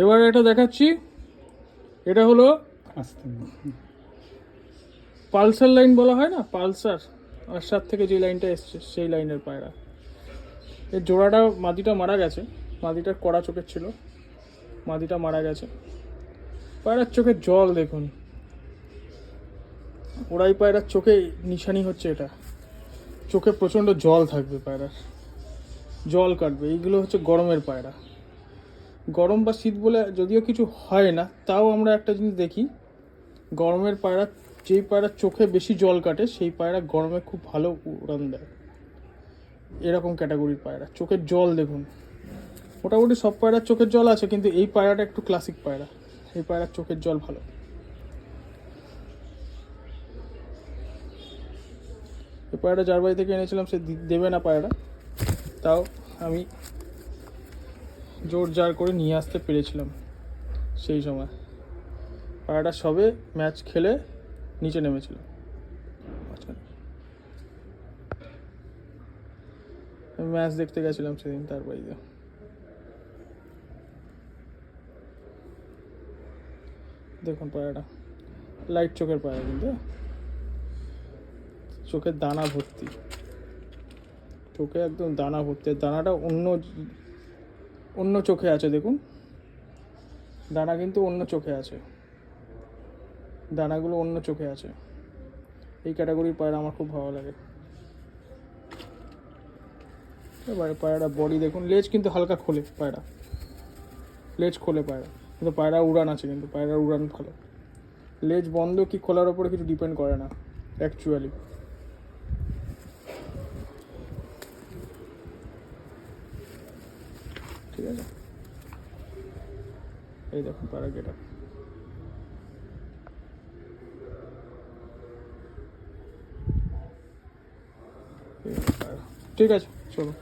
এবার এটা দেখাচ্ছি, এটা হলো পালসার লাইন বলা হয় না, পালসার আর সাত থেকে যে লাইনটা এসছে সেই লাইনের পায়রা। এর জোড়াটা মাদিটা মারা গেছে, মাদিটার কড়া চোখের ছিল, মাদিটা মারা গেছে। পায়রার চোখের জল দেখুন, ওরাই পায়রার চোখে নিশানি হচ্ছে এটা, চোখে প্রচণ্ড জল থাকবে পায়রার, জল কাটবে। এইগুলো হচ্ছে গরমের পায়রা। গরম বা শীত বলে যদিও কিছু হয় না, তাও আমরা একটা জিনিস দেখি, গরমের পায়রা, যেই পায়রার চোখে বেশি জল কাটে সেই পায়রা গরমে খুব ভালো উড়ান দেয়। এরকম ক্যাটাগরির পায়রা, চোখের জল দেখুন, মোটামুটি সব পায়রার চোখের জল আছে, কিন্তু এই পায়রাটা একটু ক্লাসিক পায়রা, এই পায়রার চোখের জল ভালো। এই পায়রাটা যার বাড়ি থেকে এনেছিলাম সে দেবে না পায়রা, তাও আমি জোর জার করে নিয়ে আসতে পেরেছিলাম। সেই সময় পায়রাটা সবে ম্যাচ খেলে নিচে নেমেছিল। ম্যাচ দেখতে গেছিলাম সেদিন তার বাড়িতে। দেখুন পায়রাটা লাইট চোখের পায়রা, কিন্তু চোখের দানা ভর্তি, চোখে একদম দানা ভর্তি। দানাটা অন্য অন্য চোখে আছে, দেখুন দানা কিন্তু অন্য চোখে আছে, দানাগুলো অন্য চোখে আছে। এই ক্যাটাগরির পায়রা আমার খুব ভালো লাগে। এবারে পায়রাটা বডি দেখুন, লেজ কিন্তু হালকা খোলে পায়রা, লেজ খোলে পায়রা, কিন্তু পায়রা উড়ান আছে, কিন্তু পায়রার উড়ান ভালো। লেজ বন্ধ কি খোলার ওপরে কিছু ডিপেন্ড করে না অ্যাকচুয়ালি। ঠিক আছে, এই দেখুন পায়রা গেটা। ঠিক আছে, চলো।